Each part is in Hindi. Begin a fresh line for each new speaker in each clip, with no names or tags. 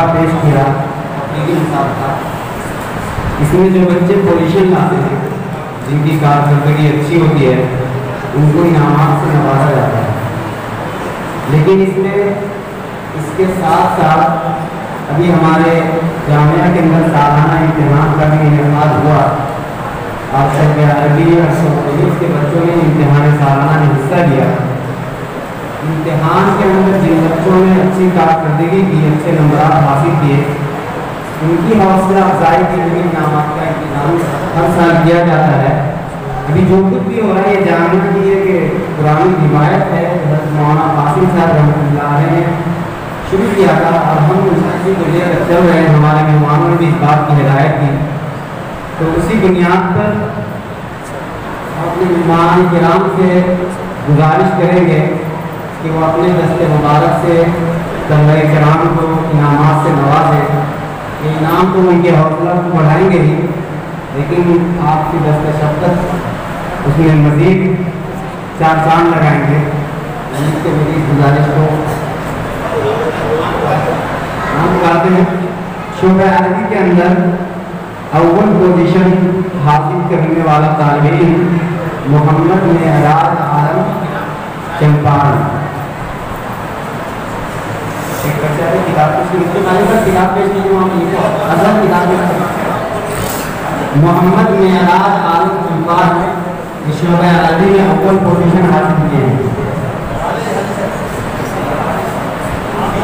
मुसाबका पेश किया, तकनीकी मुसाबका। इसमें जो बच्चे पोजीशन लाते हैं, जिनकी कारकर्दगी अच्छी होती है, उनको इनामात से नवाजा जाता है। लेकिन इसके साथ साथ अभी हमारे जामिया के अंदर सालाना इम्तिहान का भी इनेकाद हुआ। आप सब अरबी और के बच्चों ने इम्तिहान सालाना में हिस्सा लिया। इम्तिहान के अंदर जिन बच्चों ने अच्छी कारकर्दगी की, अच्छे नंबर हासिल किए, उनकी हौसला अफजाई के लिए इनामात का इंतजाम हर साल किया जाता है। अभी जो कुछ भी हो रहा है ये जानना चाहिए कि पुरानी रिवायत है, मौलाना कासिम साहब रहमतुल्लाह ने शुरू किया था और हम उसी को लेकर चल रहे हैं। हमारे मेहमानों ने भी इस बात की हिदायत की, तो उसी बुनियाद पर अपने मेहमान किराम से गुजारिश करेंगे कि वो अपने दस्ते मुबारक से तलबा किराम को इनामात से नवाजें। ये इनाम तो उनके हौसला को बढ़ाएंगे ही, लेकिन आपकी दस्ते शफ़क़त उसमें मज़ीद चार चांद लगाएंगे। इसके मेरी गुजारिश को हम कहते हैं। शोबे अरबी के अंदर अव्वल पोजीशन हासिल करने वाला तालिब इल्म मोहम्मद मेहराज आलम चंपारण। एक बच्चा है किताब किताब पेश कीजिए, वहाँ किताब मोहम्मद मेहराज आलम चंपारण शोबे अरबी में अव्वल पोजीशन हासिल किए हैं।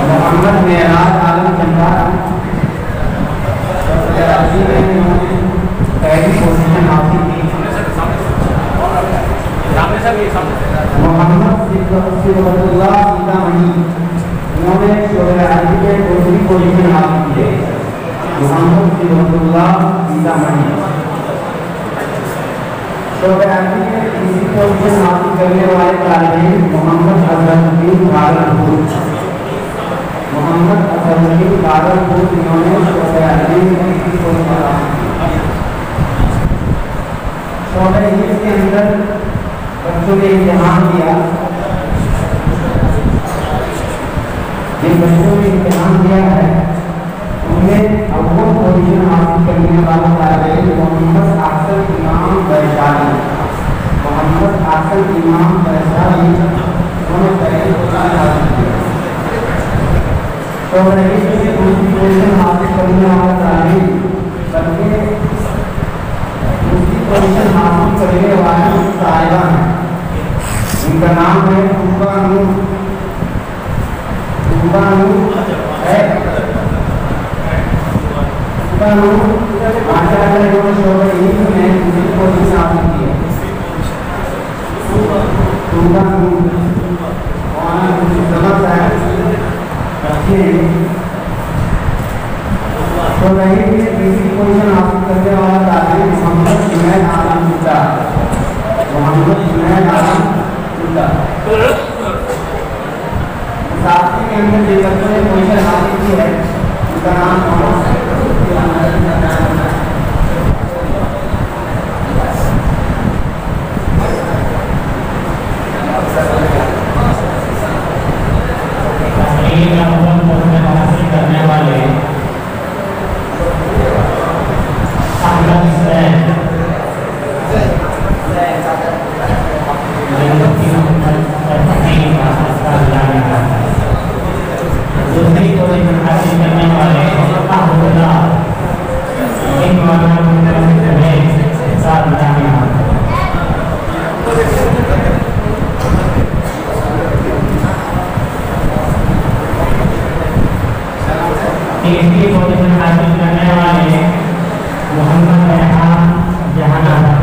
मोहम्मद मेहराज आलम चंपारण अरबी में पहली पोजीशन हासिल की। मोहम्मद सिद्दुल्लाह सीतामढ़ी, उन्होंने शोबे अरबी में दूसरी पोजीशन हासिल की है। मोहम्मद सिद्दुल्लाह सीतामढ़ी शोबे अरबी में तीसरी पोजीशन हासिल करने वाले तालिब मोहम्मद अजहरुद्दीन भागलपुर। मोहम्मद अजहरुद्दीन भागलपुर, इन्होंने शोबे अरबी में तीसरी पोजीशन हासिल की। शोबे हिंद के अंदर बच्चों ने इम्तिहान दिया। जिन बच्चों ने इम्तिहान दिया है उनमें अव्वल पोजीशन हासिल करने वाला तालिब मोहम्मद अफसल इमाम वैशाली। मोहम्मद अफसल इमाम वैशाली, उन्होंने पहली पोजीशन हासिल की। तो दूसरी पोजीशन हासिल करने वाला तालिब बल्कि दूसरी पोजीशन हासिल करने वाली तालिबा है, उनका नाम है तुबानू है। तुबानू आचार्य ने शोबे हिंद में दूसरी पोजीशन हासिल की है। तुबानू समझ है तो नहीं तीसरी पोजीशन हासिल करने वाला तालिब मोहम्मद जुनैद आलम गुप्ता। मोहम्मद जुनैद आलम गुप्ता साथी के अंदर जिन बच्चों ने पोजीशन हासिल की है उनका नाम हासिल करने वाले दूसरी पोजीशन हासिल करने वाले तीसरी पोजीशन हासिल करने वाले मोहम्मद रेहान जहानाबाद।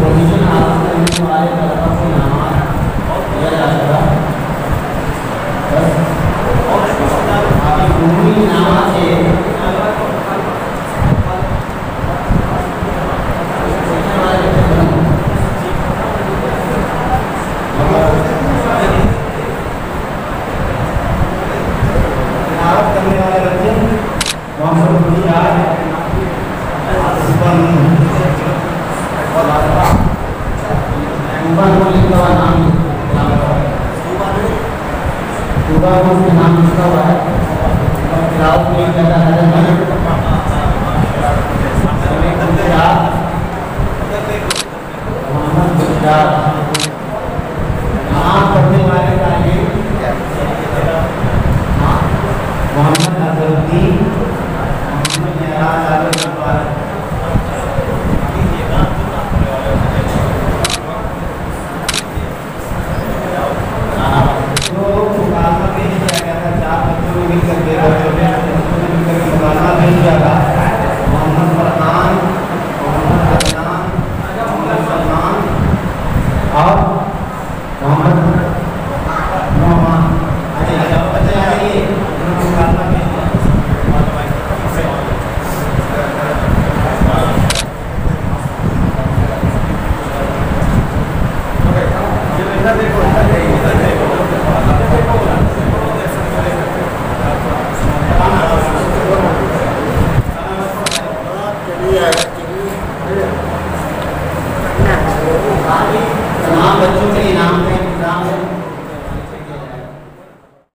पोजीशन हासिल करने वाले तलबा को इनाम दिया जाएगा। भूमि इनाम से लिखा हुआ नाम उसके नाम लिखा हुआ है। राउत में कहता है मोहम्मद गुजरात नाम पढ़ने वाले का ये मोहम्मद अजहरुद्दीन मोहम्मद मेहराज आलम अकबर। तो मुकाबला पेश किया गया था, 4 बच्चों को मिलकर मुकाबला पेश किया था। मोहम्मद फरहान, मोहम्मद अदनान, मोहम्मद सलमान और मोहम्मद नौमान। अच्छा बच्चे आइए, उन्होंने मुकाबला पेश किया।
Yeah.